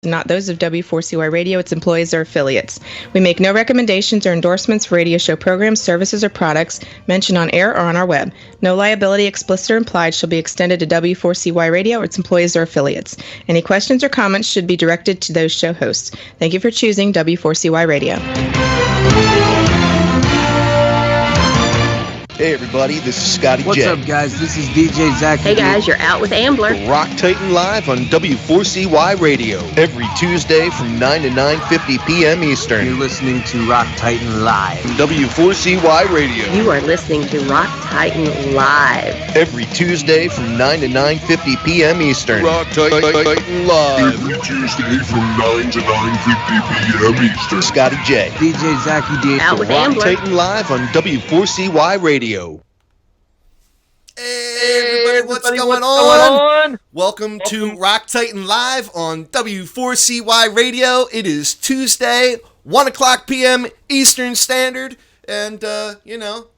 not those of W4CY Radio, its employees, or affiliates. We make no recommendations or endorsements for radio show programs, services, or products mentioned on air or on our web. No liability, explicit or implied, shall be extended to W4CY Radio or its employees or affiliates. Any questions or comments should be directed to those show hosts. Thank you for choosing W4CY Radio. Hey everybody, this is Scotty J. What's up guys, this is DJ Zach. Hey guys, you're out with Ambler. Rock Titan Live on W4CY Radio. Every Tuesday from 9 to 9:50 p.m. Eastern. You're listening to Rock Titan Live. On W4CY Radio. You are listening to Rock Titan Live. Every Tuesday from 9 to 9:50 p.m. Eastern. Rock Titan Live. Every Tuesday from 9 to 9:50 p.m. Eastern. Scotty J. DJ Zachy D. Out with Rock Ambler. Titan Live on W4CY Radio. Hey everybody, what's going on? Welcome to Rock Titan Live on W4CY Radio. It is Tuesday, 1 o'clock p.m. Eastern Standard, and,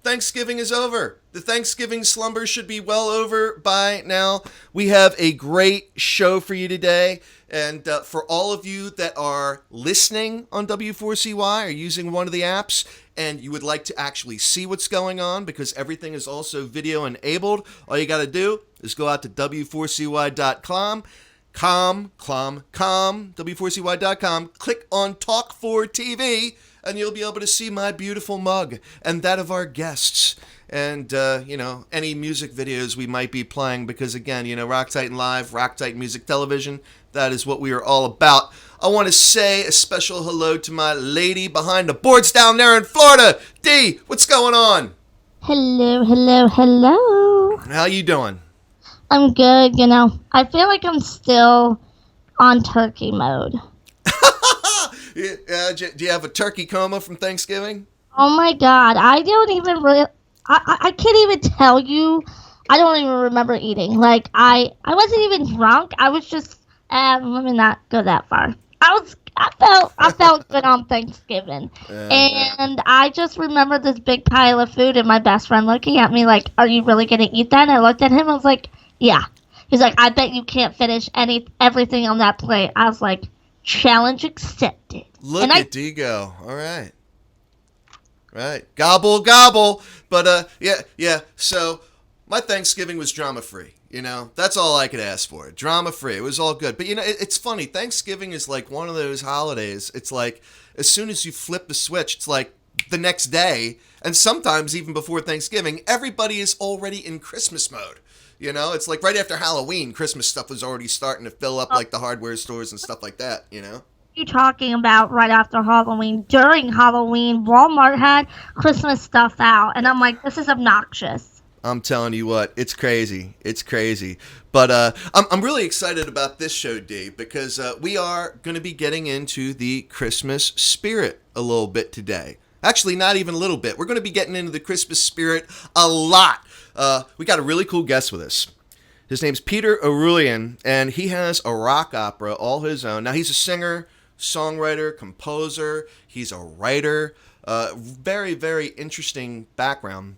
Thanksgiving is over. The Thanksgiving slumber should be well over by now. We have a great show for you today, and for all of you that are listening on W4CY or using one of the apps, and you would like to actually see what's going on because everything is also video enabled, all you got to do is go out to W4CY.com, W4CY.com, click on Talk for TV, and you'll be able to see my beautiful mug and that of our guests. And, any music videos we might be playing because, again, Rock Titan Live, Rock Titan Music Television, that is what we are all about. I want to say a special hello to my lady behind the boards down there in Florida. Dee, what's going on? Hello, hello, hello. How you doing? I'm good, I feel like I'm still on turkey mode. Do you have a turkey coma from Thanksgiving? Oh my god, I don't even I can't even tell you. I don't even remember eating. Like, I wasn't even drunk. I was just, let me not go that far. I felt good on Thanksgiving. And I just remember this big pile of food and my best friend looking at me like, are you really going to eat that? And I looked at him, I was like, yeah. He's like, I bet you can't finish everything on that plate. I was like, challenge accepted. Look at D go. All right. Right. Gobble, gobble. But, yeah. So, my Thanksgiving was drama-free. That's all I could ask for. Drama-free. It was all good. But, it's funny. Thanksgiving is like one of those holidays. It's like, as soon as you flip the switch, it's like the next day. And sometimes even before Thanksgiving, everybody is already in Christmas mode. It's like right after Halloween, Christmas stuff was already starting to fill up like the hardware stores and stuff like that, You talking about right after Halloween? During Halloween, Walmart had Christmas stuff out, and I'm like, this is obnoxious. I'm telling you what, it's crazy. It's crazy. But I'm really excited about this show, Dave, because we are going to be getting into the Christmas spirit a little bit today. Actually, not even a little bit. We're going to be getting into the Christmas spirit a lot. We got a really cool guest with us. His name's Peter Arulian, and he has a rock opera all his own. Now, he's a singer, songwriter, composer. He's a writer. Very, very interesting background.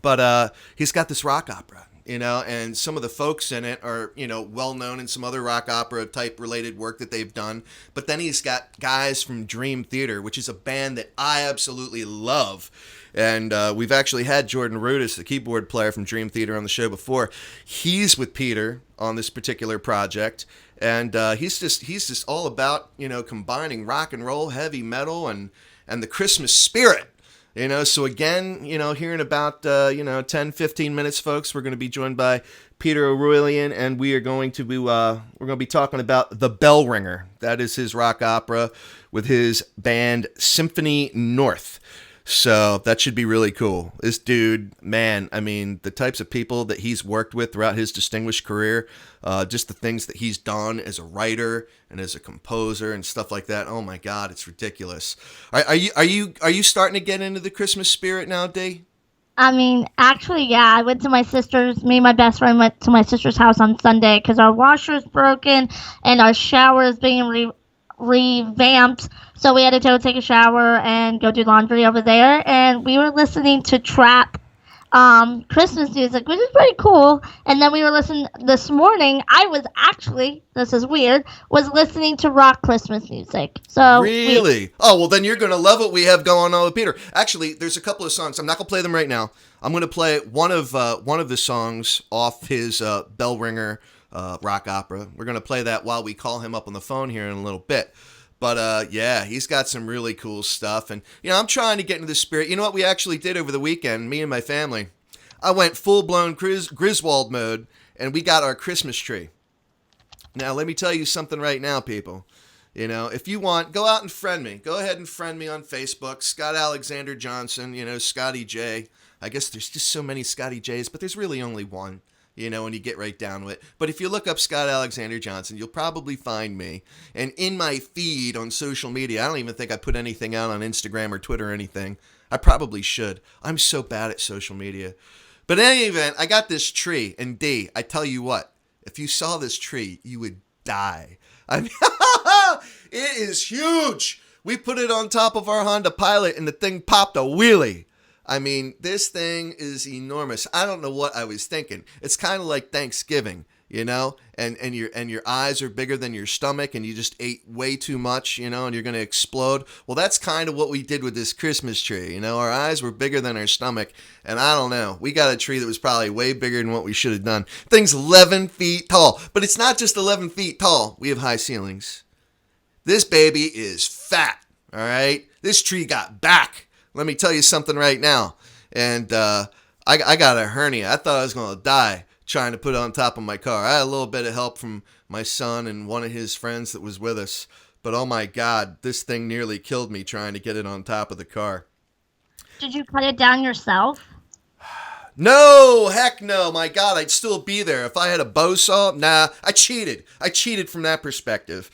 But he's got this rock opera, and some of the folks in it are, well known in some other rock opera type related work that they've done. But then he's got guys from Dream Theater, which is a band that I absolutely love. And we've actually had Jordan Rudis, the keyboard player from Dream Theater, on the show before. He's with Peter on this particular project. And he's just all about, combining rock and roll, heavy metal, and the Christmas spirit. So again, here in about, 10, 15 minutes, folks, we're going to be joined by Peter Arulian, and we are going to be talking about The Bell Ringer. That is his rock opera with his band Symphony North. So that should be really cool. This dude, man, I mean, the types of people that he's worked with throughout his distinguished career, just the things that he's done as a writer and as a composer and stuff like that. Oh my God, it's ridiculous. Are you starting to get into the Christmas spirit now, Dee? I mean, actually, yeah. I went to my sister's. Me and my best friend went to my sister's house on Sunday because our washer's broken and our shower is being revamped. So we had to go take a shower and go do laundry over there. And we were listening to trap Christmas music, which is pretty cool. And then we were listening this morning. I was actually, this is weird, was listening to rock Christmas music. So Really? Oh, well, then you're going to love what we have going on with Peter. Actually, there's a couple of songs. I'm not going to play them right now. I'm going to play one of the songs off his Bell Ringer rock opera. We're going to play that while we call him up on the phone here in a little bit. But yeah, he's got some really cool stuff. And, I'm trying to get into the spirit. You know what we actually did over the weekend, me and my family? I went full-blown Griswold mode, and we got our Christmas tree. Now, let me tell you something right now, people. If you want, go out and friend me. Go ahead and friend me on Facebook, Scott Alexander Johnson, Scotty J. I guess there's just so many Scotty J's, but there's really only one, when you get right down to it. But if you look up Scott Alexander Johnson, you'll probably find me. And in my feed on social media, I don't even think I put anything out on Instagram or Twitter or anything. I probably should. I'm so bad at social media. But in any event, I got this tree, and D, I tell you what, if you saw this tree, you would die. I mean, it is huge. We put it on top of our Honda Pilot, and the thing popped a wheelie. I mean, this thing is enormous. I don't know what I was thinking. It's kind of like Thanksgiving, and your eyes are bigger than your stomach, and you just ate way too much, and you're going to explode. Well, that's kind of what we did with this Christmas tree. Our eyes were bigger than our stomach, and I don't know. We got a tree that was probably way bigger than what we should have done. Thing's 11 feet tall, but it's not just 11 feet tall. We have high ceilings. This baby is fat, all right? This tree got back. Let me tell you something right now. And I got a hernia. I thought I was going to die trying to put it on top of my car. I had a little bit of help from my son and one of his friends that was with us. But oh my God, this thing nearly killed me trying to get it on top of the car. Did you cut it down yourself? No, heck no. My God, I'd still be there. If I had a bow saw, nah, I cheated. I cheated from that perspective,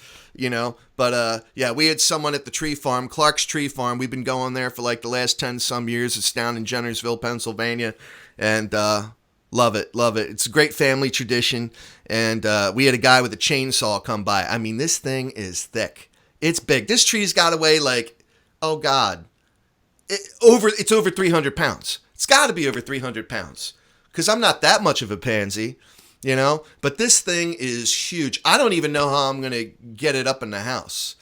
But yeah, we had someone at the tree farm, Clark's Tree Farm. We've been going there for like the last 10 some years. It's down in Jennersville, Pennsylvania. And love it, love it. It's a great family tradition. And we had a guy with a chainsaw come by. I mean, this thing is thick. It's big. This tree's got to weigh like, oh God, it's over 300 pounds. It's got to be over 300 pounds because I'm not that much of a pansy, But this thing is huge. I don't even know how I'm going to get it up in the house.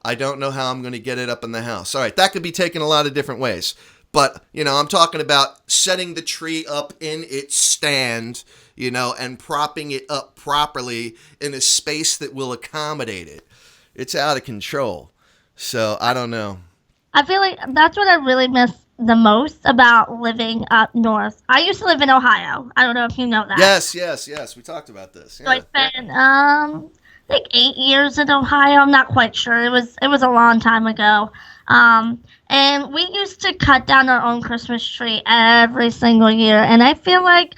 I don't know how I'm going to get it up in the house. All right, that could be taken a lot of different ways. But, I'm talking about setting the tree up in its stand, and propping it up properly in a space that will accommodate it. It's out of control. So, I don't know. I feel like that's what I really miss the most about living up north. I used to live in Ohio. I don't know if you know that. Yes. We talked about this. Yeah. So I spent I think 8 years in Ohio. I'm not quite sure. It was a long time ago. And we used to cut down our own Christmas tree every single year. And I feel like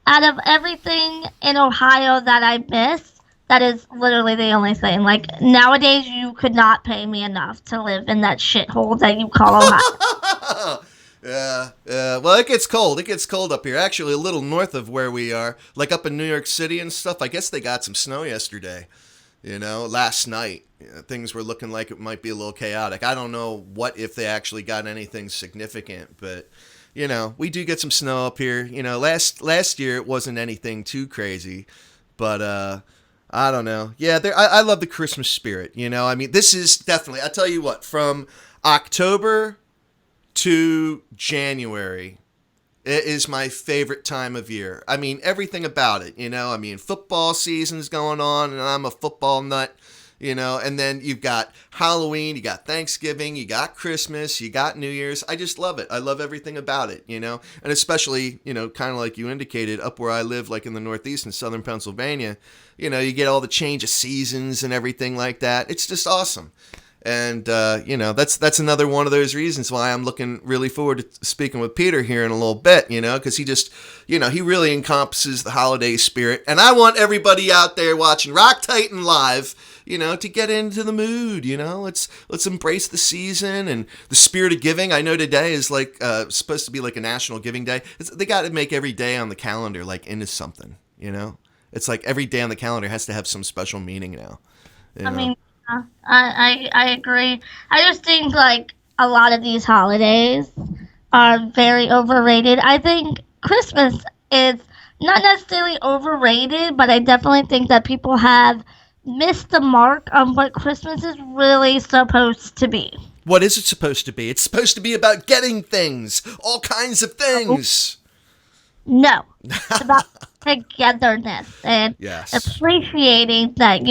out of everything in Ohio that I miss, that is literally the only thing. Like, nowadays, you could not pay me enough to live in that shithole that you call Ohio. Yeah. Well, it gets cold. It gets cold up here. Actually, a little north of where we are, like up in New York City and stuff. I guess they got some snow yesterday. Last night, things were looking like it might be a little chaotic. I don't know if they actually got anything significant, but we do get some snow up here. Last year it wasn't anything too crazy, but I don't know. Yeah, I love the Christmas spirit. I mean, this is definitely. I tell you what, from October to January, it is my favorite time of year. I mean, everything about it, I mean, football season's going on, and I'm a football nut, and then you've got Halloween, you got Thanksgiving, you got Christmas, you got New Year's. I just love it. I love everything about it, and especially, kind of like you indicated, up where I live, like in the Northeast and Southern Pennsylvania, you get all the change of seasons and everything like that. It's just awesome. And, that's another one of those reasons why I'm looking really forward to speaking with Peter here in a little bit, because he just, he really encompasses the holiday spirit. And I want everybody out there watching Rock Titan Live, to get into the mood, let's embrace the season and the spirit of giving. I know today is like, supposed to be like a National Giving Day. They got to make every day on the calendar like into something, It's like every day on the calendar has to have some special meaning now. I mean, I agree. I just think like a lot of these holidays, are very overrated. I think Christmas is not necessarily overrated, but I definitely think that people have missed the mark on what Christmas is really supposed to be. What is it supposed to be? It's supposed to be about getting things, all kinds of things. No, it's about togetherness and Yes. appreciating that,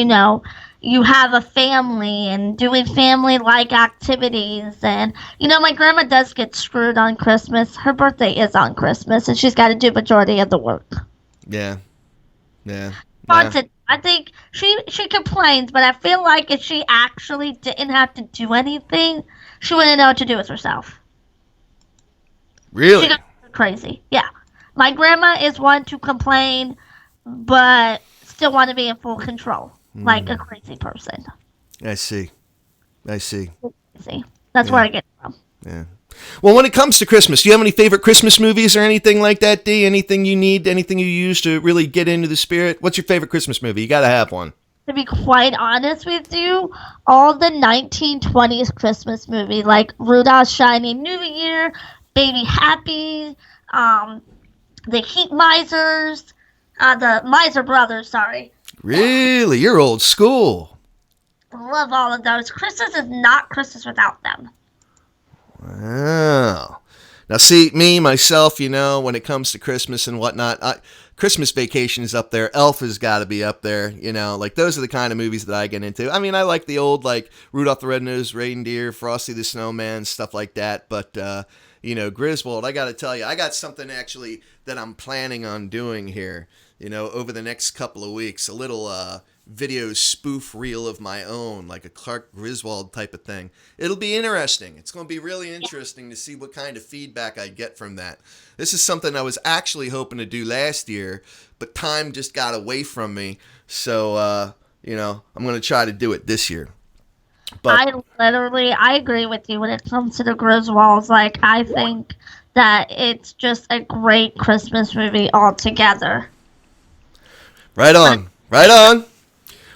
you have a family and doing family-like activities. And, my grandma does get screwed on Christmas. Her birthday is on Christmas, and she's got to do majority of the work. Yeah. Yeah. Haunted. I think she complains, but I feel like if she actually didn't have to do anything, she wouldn't know what to do with herself. Really? She goes crazy. Yeah. My grandma is one to complain, but still want to be in full control, like a crazy person. I see. See, that's where I get it from. Yeah. Well, when it comes to Christmas, do you have any favorite Christmas movies or anything like that, Dee? Anything you need, anything you use to really get into the spirit? What's your favorite Christmas movie? You got to have one. To be quite honest with you, all the 1920s Christmas movies, like Rudolph's Shiny New Year, Baby Happy, the Heat Misers, the Miser Brothers, sorry. Really? You're old school. Love all of those. Christmas is not Christmas without them. Wow. Now, see, myself, when it comes to Christmas and whatnot, Christmas Vacation is up there. Elf has got to be up there. Like those are the kind of movies that I get into. I mean, I like the old, like Rudolph the Red-Nosed Reindeer, Frosty the Snowman, stuff like that. But, Griswold, I got to tell you, I got something actually that I'm planning on doing here, over the next couple of weeks. A little video spoof reel of my own, like a Clark Griswold type of thing. It'll be interesting. It's going to be really interesting to see what kind of feedback I get from that. This is something I was actually hoping to do last year, but time just got away from me. So, I'm going to try to do it this year. But I agree with you when it comes to the Griswolds. Like, I think that it's just a great Christmas movie altogether. Right on. Right on.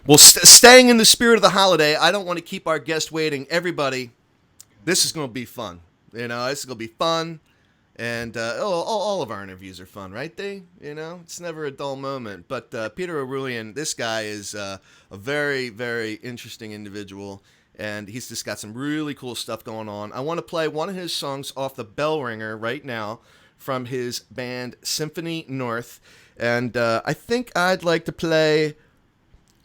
Well, staying in the spirit of the holiday, I don't want to keep our guest waiting. Everybody, this is going to be fun. This is going to be fun. And all of our interviews are fun, right, Dee? It's never a dull moment. But Peter O'Rulian, this guy is a very, very interesting individual. And he's just got some really cool stuff going on. I want to play one of his songs off the Bell Ringer right now from his band Symphony North. And I think I'd like to play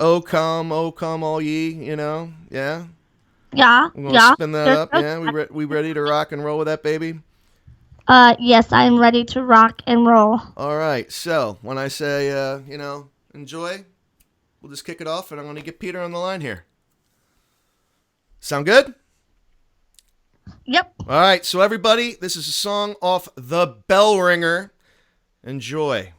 Oh Come, All Ye, Yeah? Yeah, We're going to spin that up, yeah? We ready to rock and roll with that, baby? Yes, I'm ready to rock and roll. All right, so when I say, enjoy, we'll just kick it off, and I'm going to get Peter on the line here. Sound good? Yep. All right, so everybody, this is a song off the Bell Ringer. Enjoy.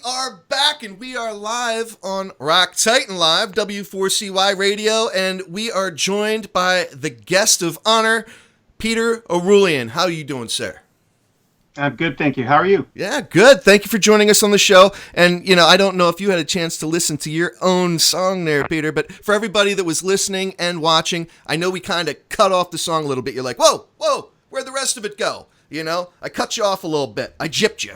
are back and we are live on Rock Titan Live, W4CY Radio, and we are joined by the guest of honor, Peter Arulian. How are you doing, sir? I'm good, thank you. How are you? Yeah, good. Thank you for joining us on the show. And, I don't know if you had a chance to listen to your own song there, Peter, but for everybody that was listening and watching, I know we kind of cut off the song a little bit. You're like, whoa, where'd the rest of it go? I cut you off a little bit. I gypped you,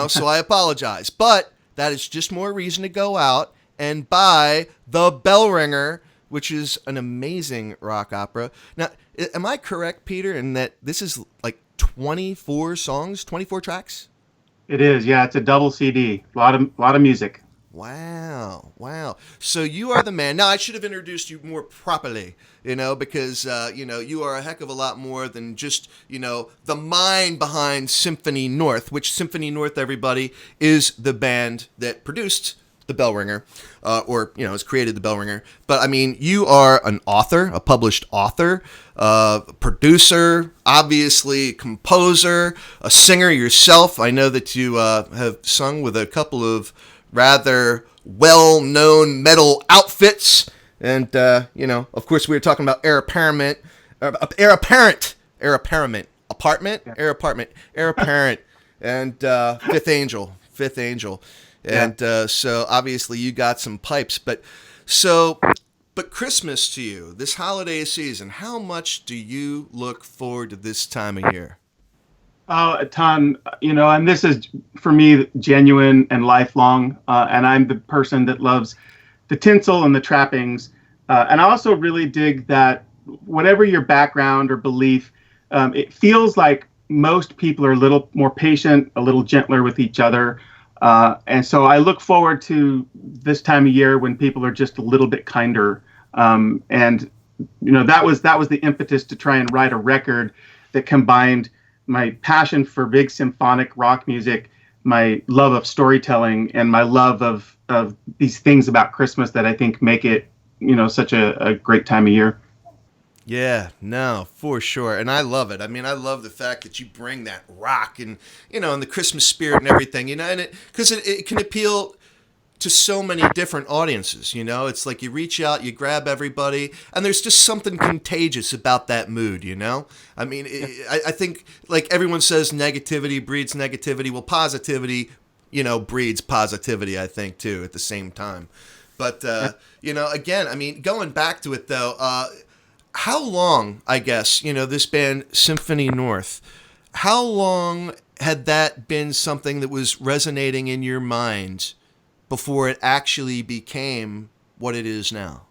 so I apologize. But that is just more reason to go out and buy The Bell Ringer, which is an amazing rock opera. Now, am I correct, Peter, in that this is like 24 songs, 24 tracks? It is, yeah. It's a double CD. A lot of music. Wow. So you are the man. Now, I should have introduced you more properly, because, you are a heck of a lot more than just, the mind behind Symphony North, which Symphony North, everybody, is the band that produced The Bell Ringer, has created The Bell Ringer. But, you are an author, a published author, producer, obviously composer, a singer yourself. I know that you have sung with a couple of rather well-known metal outfits. And, of course, we were talking about Heir Apparent, and Fifth Angel. And so obviously you got some pipes, but Christmas to you, this holiday season, how much do you look forward to this time of year? Oh, a ton, and this is for me genuine and lifelong. And I'm the person that loves the tinsel and the trappings. And I also really dig that whatever your background or belief, it feels like most people are a little more patient, a little gentler with each other. And so I look forward to this time of year when people are just a little bit kinder. And that was the impetus to try and write a record that combined my passion for big symphonic rock music, my love of storytelling, and my love of these things about Christmas that I think make it, such a great time of year. Yeah, no, for sure. And I love it. I love the fact that you bring that rock and, and the Christmas spirit and everything, and because it can appeal to so many different audiences, it's like you reach out, you grab everybody, and there's just something contagious about that mood, I think, like everyone says, negativity breeds negativity. Well, positivity, breeds positivity, I think, too, at the same time. But, again, going back to it, though, how long, I guess, this band, Symphony North, how long had that been something that was resonating in your mind before it actually became what it is now?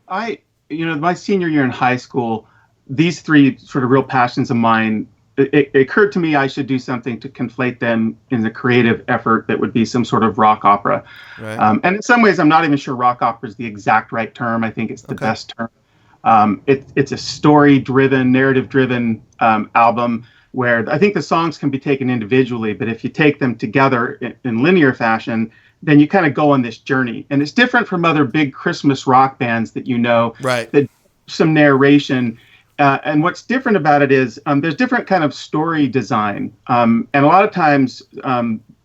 My senior year in high school, these three sort of real passions of mine, it occurred to me I should do something to conflate them in the creative effort that would be some sort of rock opera. Right. And in some ways, I'm not even sure rock opera is the exact right term. I think it's the best term. It's a story-driven, narrative-driven album where I think the songs can be taken individually, but if you take them together in linear fashion, then you kind of go on this journey. And it's different from other big Christmas rock bands that right. That some narration. And what's different about it is there's different kind of story design. And a lot of times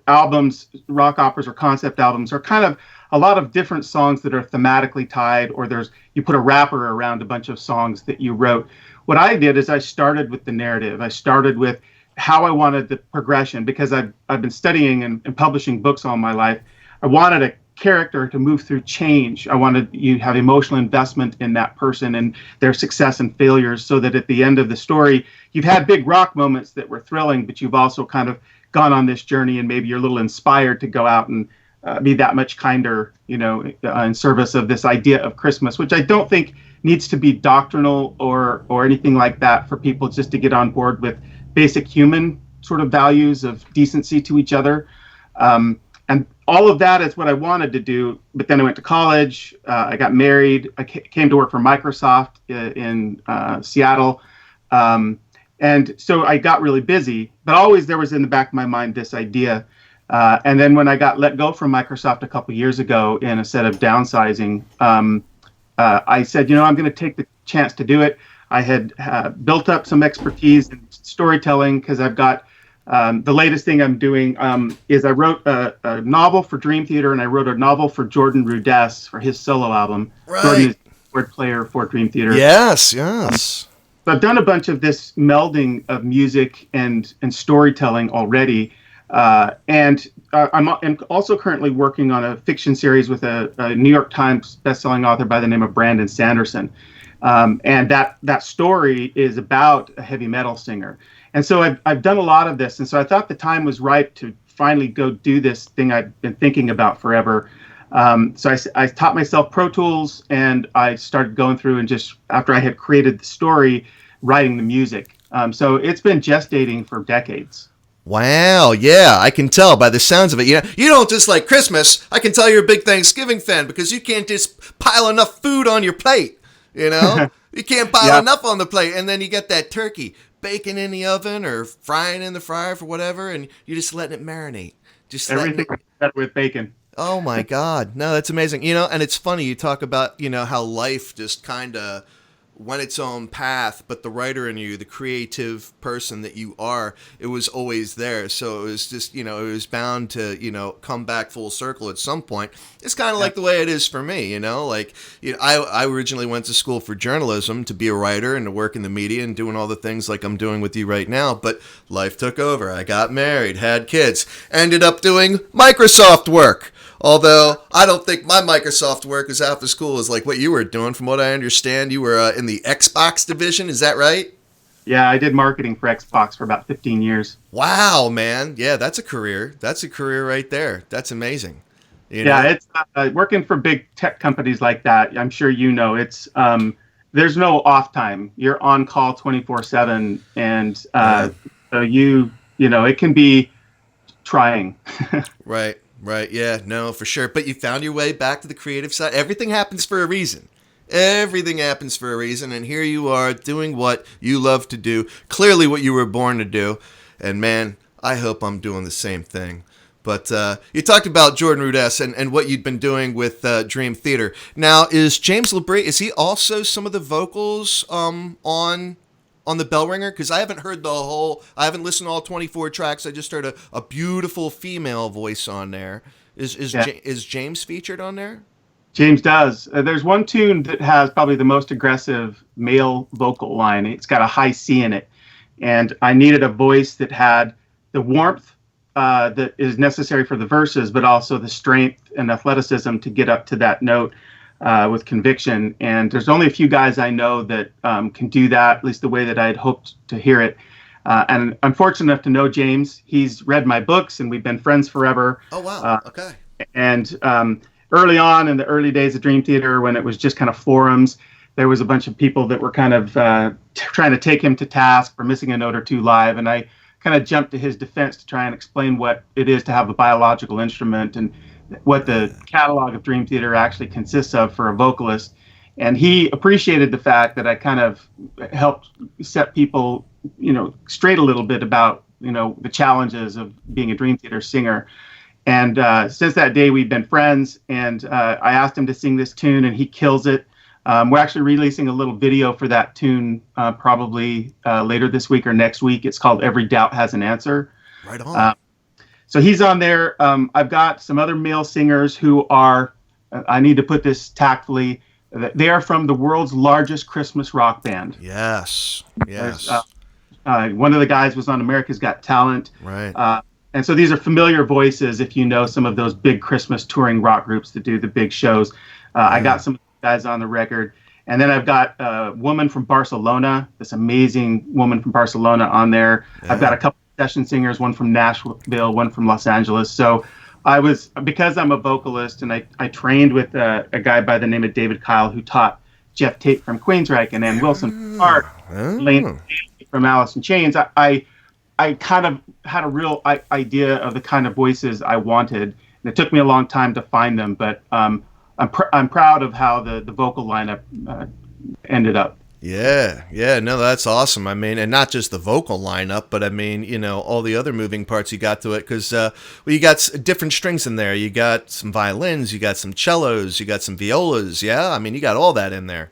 albums, rock operas or concept albums are kind of a lot of different songs that are thematically tied, or you put a wrapper around a bunch of songs that you wrote. What I did is I started with the narrative. I started with how I wanted the progression, because I've been studying and publishing books all my life. I wanted a character to move through change. I wanted you to have emotional investment in that person and their success and failures, so that at the end of the story, you've had big rock moments that were thrilling, but you've also kind of gone on this journey and maybe you're a little inspired to go out and be that much kinder, in service of this idea of Christmas, which I don't think needs to be doctrinal or anything like that for people just to get on board with basic human sort of values of decency to each other. And all of that is what I wanted to do. But then I went to college. I got married. I came to work for Microsoft in Seattle. And so I got really busy. But always there was in the back of my mind this idea. And then when I got let go from Microsoft a couple years ago in a set of downsizing, I said, I'm going to take the chance to do it. I had built up some expertise in storytelling because I've got The latest thing I'm doing is I wrote a novel for Dream Theater, and I wrote a novel for Jordan Rudess for his solo album. Right. Jordan is a keyboard player for Dream Theater. Yes. So I've done a bunch of this melding of music and storytelling already. I'm also currently working on a fiction series with a New York Times bestselling author by the name of Brandon Sanderson. And that story is about a heavy metal singer. And so I've done a lot of this. And so I thought the time was right to finally go do this thing I've been thinking about forever. So I taught myself Pro Tools, and I started going through and just, after I had created the story, writing the music. So it's been gestating for decades. Wow, yeah, I can tell by the sounds of it. You don't just like Christmas. I can tell you're a big Thanksgiving fan because you can't just pile enough food on your plate, You can't pile enough on the plate, and then you get that turkey baking in the oven or frying in the fryer for whatever, and you're just letting it marinate. Just everything with bacon. Oh my God. No, that's amazing. And it's funny, you talk about, how life just kind of went its own path, but the writer in you, the creative person that you are, it was always there. So it was just, it was bound to, come back full circle at some point. It's kind of like the way it is for me, I originally went to school for journalism to be a writer and to work in the media and doing all the things like I'm doing with you right now. But life took over. I got married, had kids, ended up doing Microsoft work. Although I don't think my Microsoft work is half as cool as like what you were doing. From what I understand, you were in the Xbox division. Is that right? Yeah, I did marketing for Xbox for about 15 years. Wow, man. Yeah, that's a career. That's a career right there. That's amazing. It's working for big tech companies like that. I'm sure it's there's no off time. You're on call 24/7, and so it can be trying. Right. Right. Yeah, no, for sure. But you found your way back to the creative side. Everything happens for a reason. Everything happens for a reason. And here you are doing what you love to do. Clearly what you were born to do. And man, I hope I'm doing the same thing. But you talked about Jordan Rudess and what you'd been doing with Dream Theater. Now, is James Labrie, is he also some of the vocals on the Bell Ringer? Because I haven't heard I haven't listened to all 24 tracks. I just heard a beautiful female voice on there. Is James featured on there? James does. There's one tune that has probably the most aggressive male vocal line. It's got a high C in it. And I needed a voice that had the warmth that is necessary for the verses, but also the strength and athleticism to get up to that note. With conviction, and there's only a few guys I know that can do that, at least the way that I had hoped to hear it. And I'm fortunate enough to know James. He's read my books, and we've been friends forever. Oh, wow. Okay. And early on in the early days of Dream Theater, when it was just kind of forums, there was a bunch of people that were kind of trying to take him to task for missing a note or two live, and I kind of jumped to his defense to try and explain what it is to have a biological instrument and what the catalog of Dream Theater actually consists of for a vocalist. And he appreciated the fact that I kind of helped set people, straight a little bit about, the challenges of being a Dream Theater singer. And since that day, we've been friends, and I asked him to sing this tune, and he kills it. We're actually releasing a little video for that tune probably later this week or next week. It's called Every Doubt Has an Answer. Right on. So he's on there. I've got some other male singers who are, I need to put this tactfully, they are from the world's largest Christmas rock band. Yes. One of the guys was on America's Got Talent. Right. And so these are familiar voices if you know some of those big Christmas touring rock groups that do the big shows. I got some guys on the record. And then I've got a woman from Barcelona, this amazing woman from Barcelona on there. Yeah. I've got a couple session singers, one from Nashville, one from Los Angeles. So because I'm a vocalist, and I trained with a guy by the name of David Kyle, who taught Jeff Tate from Queensryche and Ann Wilson from Heart, Lane from Alice in Chains. I kind of had a real idea of the kind of voices I wanted, and it took me a long time to find them. But I'm proud of how the vocal lineup ended up. Yeah, no, that's awesome. I mean, and not just the vocal lineup, but I mean, all the other moving parts you got to it, because you got different strings in there. You got some violins, you got some cellos, you got some violas. Yeah, I mean, you got all that in there.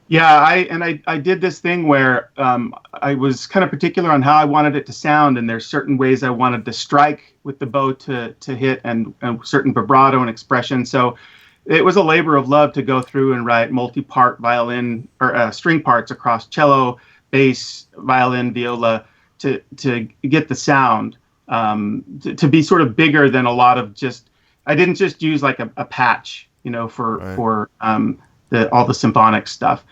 Yeah, I did this thing where I was kind of particular on how I wanted it to sound, and there's certain ways I wanted the strike with the bow to hit, and certain vibrato and expression. So it was a labor of love to go through and write multi-part violin or string parts across cello, bass, violin, viola to get the sound to be sort of bigger than a lot of just. I didn't just use like a patch, for all the symphonic stuff.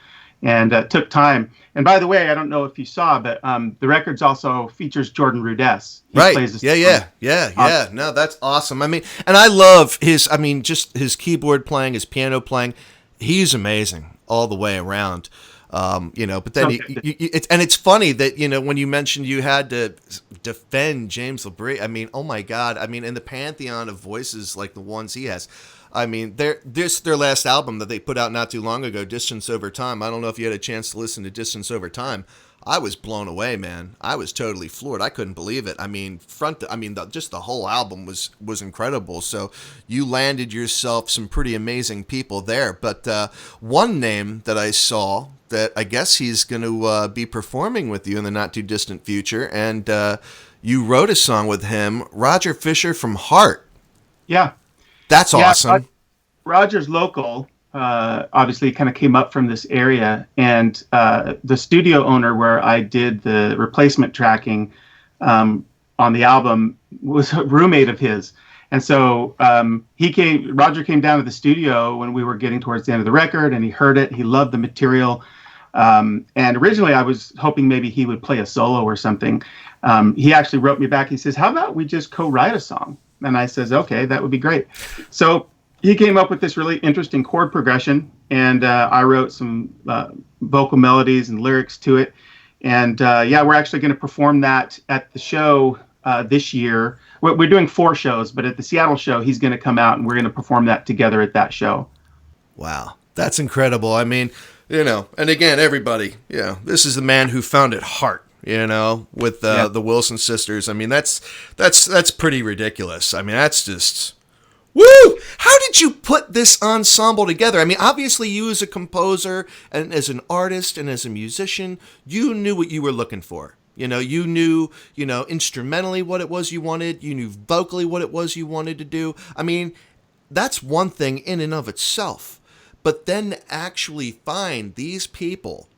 And it took time. And by the way, I don't know if you saw, but the records also features Jordan Rudess. He plays Yeah. No, that's awesome. I mean, and I love just his keyboard playing, his piano playing. He's amazing all the way around. But then it's funny that, when you mentioned you had to defend James LaBrie, I mean, oh my God. I mean, in the pantheon of voices like the ones he has, I mean, their last album that they put out not too long ago, Distance Over Time. I don't know if you had a chance to listen to Distance Over Time. I was blown away, man. I was totally floored. I couldn't believe it. I mean, just the whole album was incredible. So you landed yourself some pretty amazing people there. But one name that I saw that I guess he's going to be performing with you in the not too distant future, and you wrote a song with him, Roger Fisher from Heart. Yeah. That's awesome. Roger's local, obviously kind of came up from this area, and the studio owner where I did the replacement tracking on the album was a roommate of his. And so Roger came down to the studio when we were getting towards the end of the record, and he heard it. He loved the material. And originally I was hoping maybe he would play a solo or something. He actually wrote me back. He says, how about we just co-write a song? And I says, okay, that would be great. So he came up with this really interesting chord progression, and I wrote some vocal melodies and lyrics to it. And we're actually going to perform that at the show this year. We're doing 4 shows, but at the Seattle show, he's going to come out, and we're going to perform that together at that show. Wow, that's incredible. I mean, and again, everybody, this is the man who founded Heart. With the Wilson sisters. I mean, that's pretty ridiculous. I mean, that's just, woo! How did you put this ensemble together? I mean, obviously you as a composer and as an artist and as a musician, you knew what you were looking for. You knew, instrumentally what it was you wanted. You knew vocally what it was you wanted to do. I mean, that's one thing in and of itself. But then actually find these people,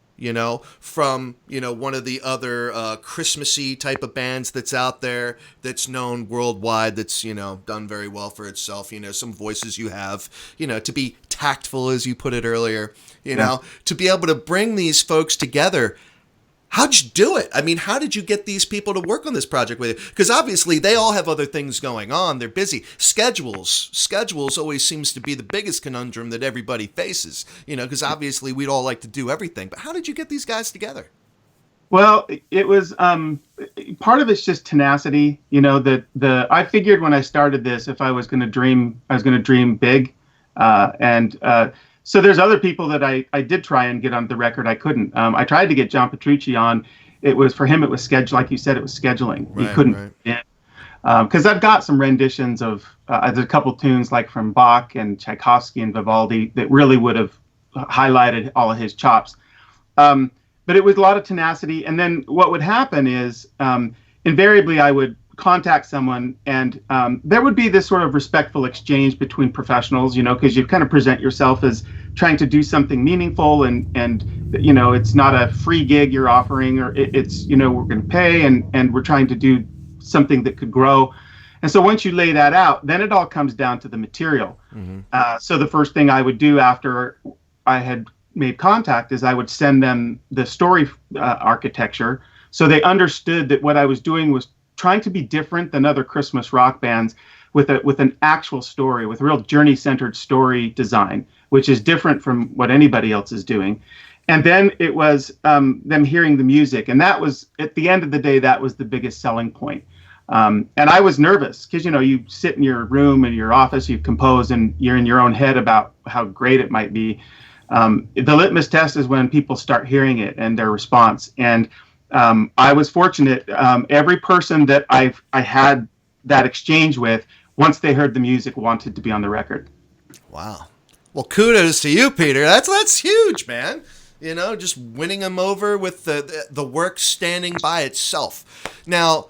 from, one of the other Christmassy type of bands that's out there, that's known worldwide, that's, done very well for itself, some voices you have, to be tactful, as you put it earlier, to be able to bring these folks together. How'd you do it? I mean, how did you get these people to work on this project with you? Because obviously they all have other things going on. They're busy. Schedules always seems to be the biggest conundrum that everybody faces, because obviously we'd all like to do everything. But how did you get these guys together? Well, it was part of it's just tenacity. I figured when I started this, if I was going to dream, I was going to dream big. So there's other people that I did try and get on the record. I couldn't. I tried to get John Petrucci on. It was schedule, like you said, it was scheduling. He couldn't. Because I've got some renditions of there's a couple tunes like from Bach and Tchaikovsky and Vivaldi that really would have highlighted all of his chops. But it was a lot of tenacity. And then what would happen is invariably I would contact someone, and there would be this sort of respectful exchange between professionals, because you kind of present yourself as trying to do something meaningful, and it's not a free gig you're offering, or it's we're going to pay, and we're trying to do something that could grow. And so once you lay that out, then it all comes down to the material. Mm-hmm. So the first thing I would do after I had made contact is I would send them the story architecture, so they understood that what I was doing was trying to be different than other Christmas rock bands with an actual story, with a real journey-centered story design, which is different from what anybody else is doing. And then it was them hearing the music. And that was, at the end of the day, that was the biggest selling point. And I was nervous because, you sit in your room, in your office, you compose, and you're in your own head about how great it might be. The litmus test is when people start hearing it and their response. And I was fortunate. Every person that I had that exchange with, once they heard the music, wanted to be on the record. Wow. Well, kudos to you, Peter. That's huge, man. just winning them over with the work standing by itself. Now,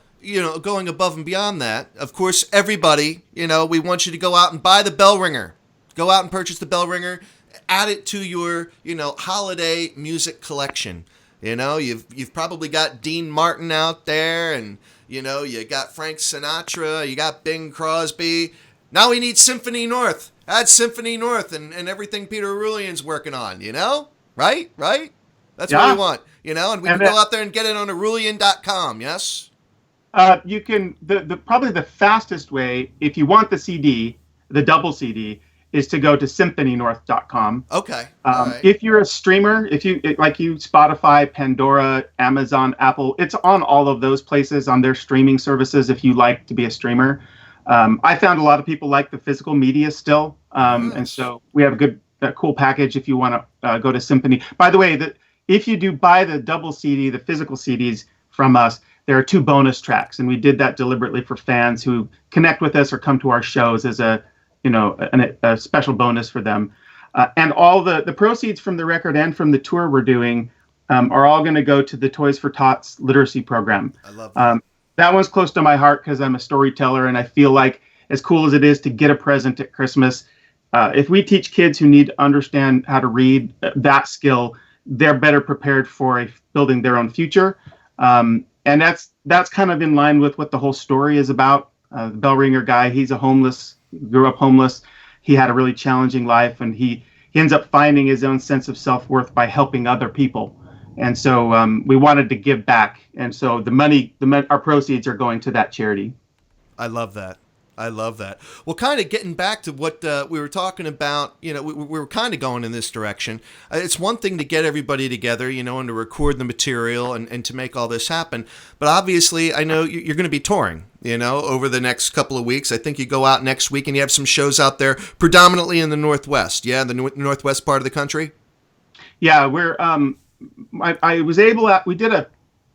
going above and beyond that, of course, everybody, we want you to go out and buy the bell ringer. Go out and purchase the bell ringer. Add it to your, holiday music collection. You've probably got Dean Martin out there, and you got Frank Sinatra, you got Bing Crosby. Now we need Symphony North. Add Symphony North and everything Peter Arulian's working on. Right? That's what we want. And we can go out there and get it on Arulian.com. Yes. You can probably the fastest way, if you want the CD, the double CD, is to go to symphonynorth.com. Okay. Right. If you're a streamer, like Spotify, Pandora, Amazon, Apple, it's on all of those places on their streaming services if you like to be a streamer. I found a lot of people like the physical media still. And so we have a cool package if you want to go to Symphony. By the way, if you do buy the double CD, the physical CDs from us, there are 2 bonus tracks. And we did that deliberately for fans who connect with us or come to our shows as a special bonus for them. And all the proceeds from the record and from the tour we're doing are all going to go to the Toys for Tots literacy program. I love that. That one's close to my heart because I'm a storyteller, and I feel like, as cool as it is to get a present at Christmas, if we teach kids who need to understand how to read that skill, they're better prepared for building their own future. And that's kind of in line with what the whole story is about. The bell ringer guy, grew up homeless. He had a really challenging life, and he ends up finding his own sense of self-worth by helping other people. And so we wanted to give back. And so our proceeds are going to that charity. I love that. Well, kind of getting back to what we were talking about, we were kind of going in this direction. It's one thing to get everybody together, and to record the material and to make all this happen. But obviously, I know you're going to be touring, over the next couple of weeks. I think you go out next week and you have some shows out there, predominantly in the Northwest. Yeah, the Northwest part of the country. Yeah, I was able we did a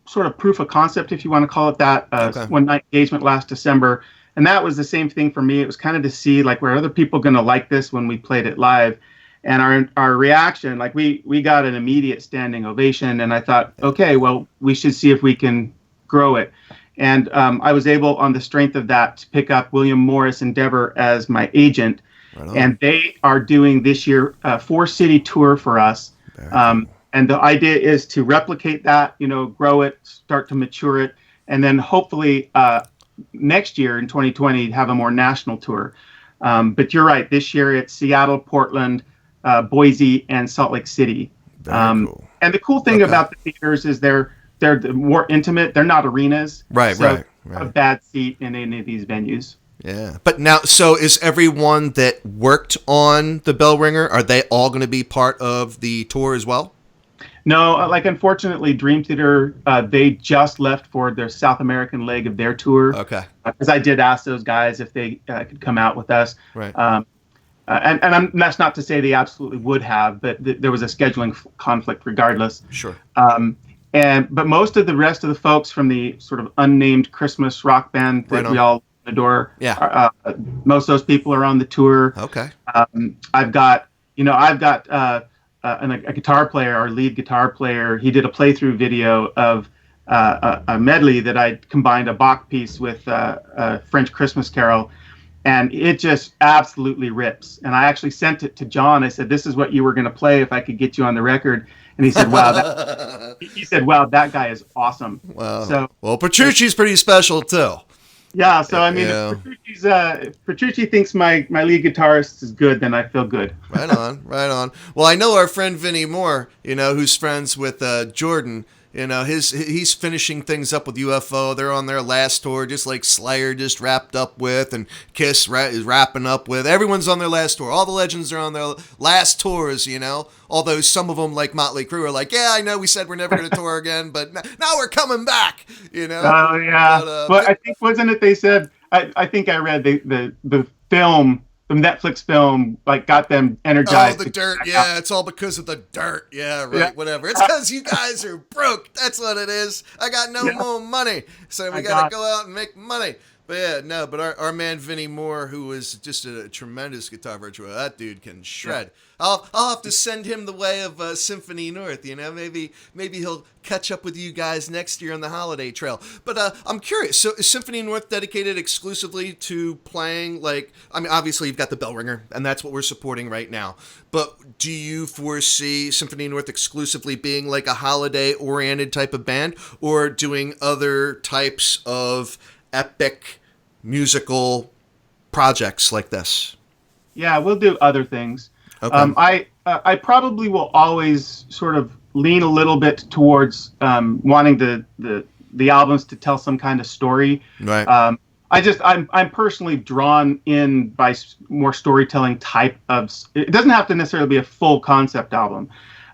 sort of proof of concept, if you want to call it that, one night engagement last December. And that was the same thing for me. It was kind of to see, like, were other people going to like this when we played it live? And our reaction, like, we got an immediate standing ovation. And I thought, okay, well, we should see if we can grow it. And I was able, on the strength of that, to pick up William Morris Endeavor as my agent. Right. And they are doing this year a 4-city tour for us. And the idea is to replicate that, grow it, start to mature it, and then hopefully next year in 2020 have a more national tour. But you're right, this year it's Seattle, Portland, Boise, and Salt Lake City. Cool. And the cool thing about the theaters is they're more intimate. They're not arenas. Right. A bad seat in any of these venues. Yeah. But now, so is everyone that worked on the bell ringer, are they all going to be part of the tour as well? No, unfortunately, Dream Theater, they just left for their South American leg of their tour. Okay. Because I did ask those guys if they could come out with us. Right. And that's not to say they absolutely would have, but there was a scheduling conflict regardless. Sure. But most of the rest of the folks from the sort of unnamed Christmas rock band that we all adore, most of those people are on the tour. Okay. I've got a guitar player, our lead guitar player. He did a playthrough video of a medley that I combined a Bach piece with a French Christmas carol, and it just absolutely rips. And I actually sent it to John. I said, "This is what you were going to play if I could get you on the record." And he said, "Wow, that guy is awesome." Wow. So, well, Petrucci's pretty special too. Yeah, so I mean, if Petrucci thinks my lead guitarist is good, then I feel good. Right on. Well, I know our friend Vinnie Moore, who's friends with Jordan. He's finishing things up with UFO. They're on their last tour, just like Slayer just wrapped up with, and Kiss is wrapping up with. Everyone's on their last tour. All the legends are on their last tours, Although some of them, like Motley Crue, are like, yeah, I know we said we're never going to tour again, but now we're coming back, Oh, yeah. But I think, wasn't it they said, I think I read the film, the Netflix film, like, got them energized. Oh, the dirt. Yeah, it's all because of the dirt. Yeah, right, yeah. Whatever. It's because you guys are broke. That's what it is. I got no more money, so we got to go out and make money. But yeah, no, but our man Vinnie Moore, who was just a tremendous guitar virtuoso, that dude can shred. Yeah. I'll have to send him the way of Symphony North. Maybe he'll catch up with you guys next year on the holiday trail. But I'm curious. So is Symphony North dedicated exclusively to playing? Obviously you've got the bell ringer, and that's what we're supporting right now. But do you foresee Symphony North exclusively being like a holiday-oriented type of band, or doing other types of epic musical projects like this? Yeah, we'll do other things. Okay. I probably will always sort of lean a little bit towards wanting the albums to tell some kind of story. Right. I'm personally drawn in by more storytelling type of. It doesn't have to necessarily be a full concept album,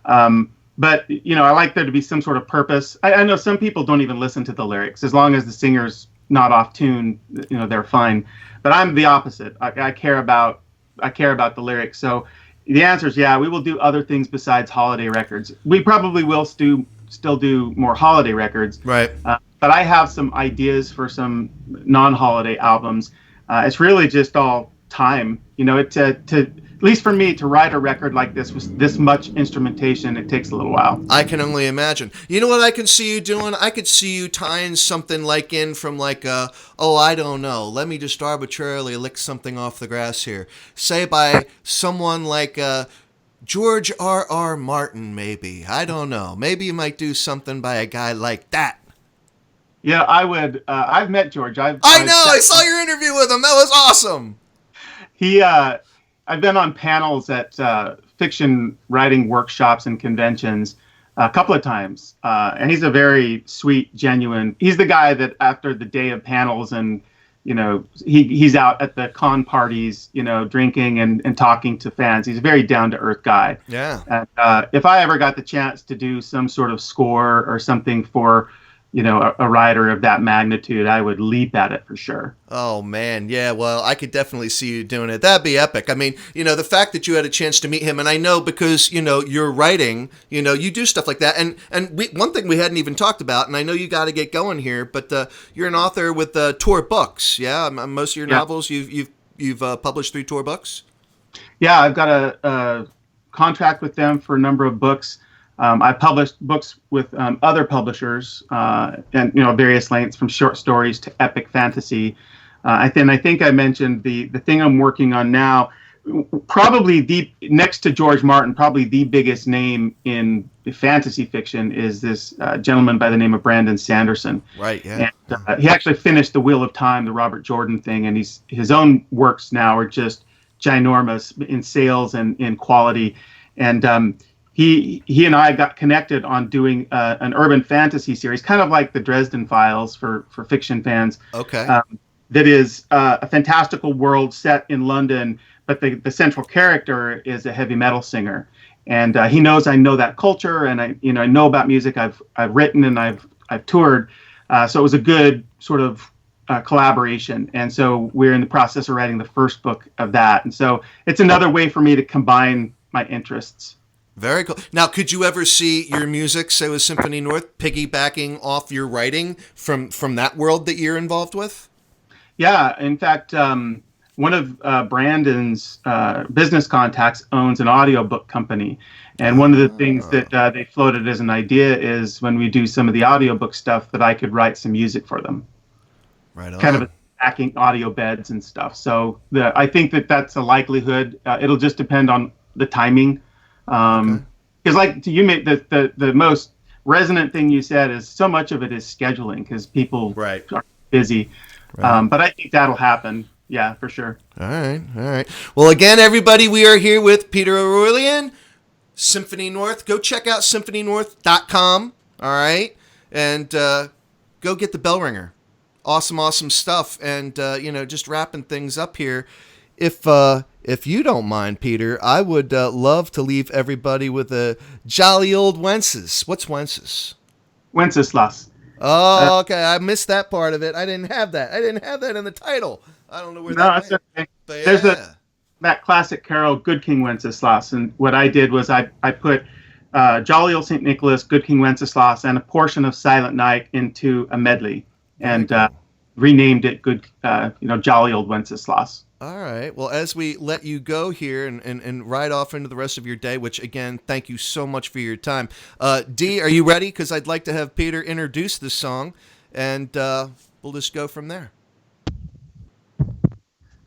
but I like there to be some sort of purpose. I know some people don't even listen to the lyrics as long as the singer's not off tune. They're fine. But I'm the opposite. I care about the lyrics. So the answer is yeah. We will do other things besides holiday records. We probably will still do more holiday records. Right. But I have some ideas for some non-holiday albums. It's really just all time. At least for me, to write a record like this with this much instrumentation, it takes a little while. I can only imagine. You know what I can see you doing? I could see you tying something in from I don't know. Let me just arbitrarily lick something off the grass here. Say by someone like George R.R. Martin, maybe. I don't know. Maybe you might do something by a guy like that. Yeah, I would. I've met George. I saw your interview with him. That was awesome. I've been on panels at fiction writing workshops and conventions a couple of times, and he's a very sweet, genuine. He's the guy that after the day of panels and he's out at the con parties, drinking and talking to fans. He's a very down to earth guy. Yeah. And if I ever got the chance to do some sort of score or something for a writer of that magnitude, I would leap at it for sure. Oh, man. Yeah, well, I could definitely see you doing it. That'd be epic. I mean, the fact that you had a chance to meet him, and I know because, you're writing, you do stuff like that. And one thing we hadn't even talked about, and I know you got to get going here, but you're an author with Tor Books, yeah? Most of your novels, you've published through Tor Books? Yeah, I've got a contract with them for a number of books. I published books with other publishers, and various lengths from short stories to epic fantasy. I think I mentioned the thing I'm working on now. Probably next to George Martin, probably the biggest name in fantasy fiction is this gentleman by the name of Brandon Sanderson. Right. Yeah. And he actually finished The Wheel of Time, the Robert Jordan thing, and his own works now are just ginormous in sales and in quality, and He and I got connected on doing an urban fantasy series, kind of like the Dresden Files for fiction fans. Okay. That is a fantastical world set in London, but the central character is a heavy metal singer, and he knows I know that culture, and I know about music. I've written and I've toured, so it was a good sort of collaboration, and so we're in the process of writing the first book of that, and so it's another way for me to combine my interests. Very cool. Now, could you ever see your music, say with Symphony North, piggybacking off your writing from that world that you're involved with? Yeah. In fact, one of Brandon's business contacts owns an audiobook company. And one of the things that they floated as an idea is when we do some of the audiobook stuff that I could write some music for them. Right on. Kind of stacking audio beds and stuff. So I think that's a likelihood. It'll just depend on the timing. Because like you made the most resonant thing you said is so much of it is scheduling because people are busy. Right. But I think that'll happen. Yeah, for sure. All right. Well, again, everybody, we are here with Peter O'Rourke, Symphony North. Go check out symphonynorth.com. All right. And go get the bell ringer. Awesome stuff. And, just wrapping things up here. If you don't mind, Peter, I would love to leave everybody with a jolly old Wences. What's Wences? Wenceslas. Oh, okay. I missed that part of it. I didn't have that. in the title. I don't know where that went. Okay. There's that classic carol, Good King Wenceslas. And what I did was I put Jolly Old St. Nicholas, Good King Wenceslas, and a portion of Silent Night into a medley. And renamed it Jolly Old Wenceslas. All right. Well, as we let you go here and ride off into the rest of your day, which, again, thank you so much for your time. Dee, are you ready? Because I'd like to have Peter introduce the song, and we'll just go from there.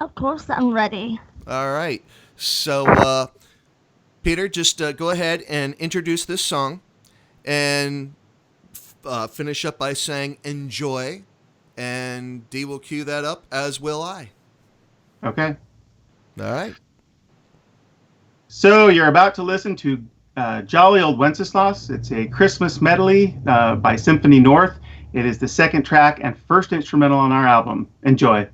Of course I'm ready. All right. So, Peter, just go ahead and introduce this song and finish up by saying enjoy, and Dee will cue that up, as will I. Okay. All right. So you're about to listen to Jolly Old Wenceslas. It's a Christmas medley by Symphony North. It is the second track and first instrumental on our album. Enjoy.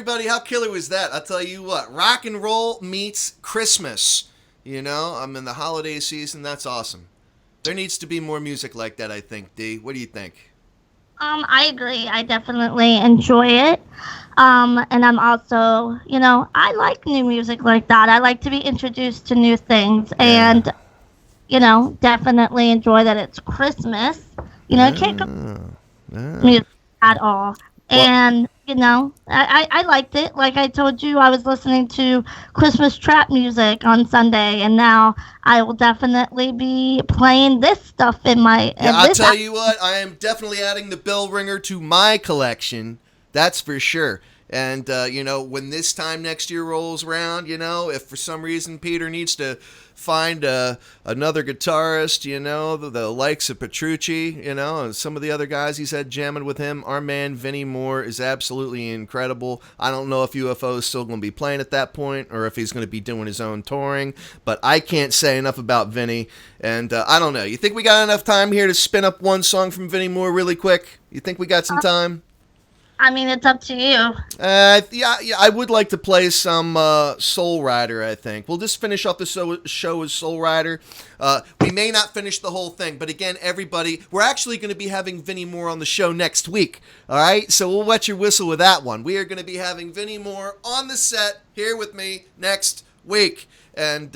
everybody, how killer was that? I'll tell you what, rock and roll meets Christmas. You know, I'm in the holiday season. That's awesome. There needs to be more music like that, I think, Dee. What do you think? I agree. I definitely enjoy it. And I'm also, I like new music like that. I like to be introduced to new things, and definitely enjoy that it's Christmas. I can't go music at all. And I liked it. Like I told you, I was listening to Christmas trap music on Sunday, and now I will definitely be playing this stuff in my. Yeah, I'll tell you what, I am definitely adding the bell ringer to my collection. That's for sure. And, when this time next year rolls around, if for some reason Peter needs to find another guitarist, the likes of Petrucci, and some of the other guys he's had jamming with him, our man Vinnie Moore is absolutely incredible. I don't know if UFO is still going to be playing at that point or if he's going to be doing his own touring, but I can't say enough about Vinnie. And I don't know. You think we got enough time here to spin up one song from Vinnie Moore really quick? You think we got some time? I mean, it's up to you. Yeah, I would like to play some Soul Rider, I think. We'll just finish off the show with Soul Rider. We may not finish the whole thing, but again, everybody, we're actually going to be having Vinnie Moore on the show next week, all right? So we'll wet your whistle with that one. We are going to be having Vinnie Moore on the set here with me next week. And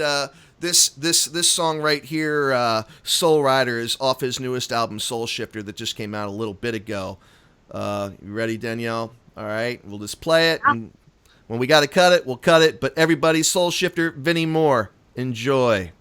this song right here, Soul Rider, is off his newest album, Soul Shifter, that just came out a little bit ago. You ready, Danielle? All right, we'll just play it, and when we got to cut it, we'll cut it. But everybody, Soul Shifter, Vinnie Moore, enjoy.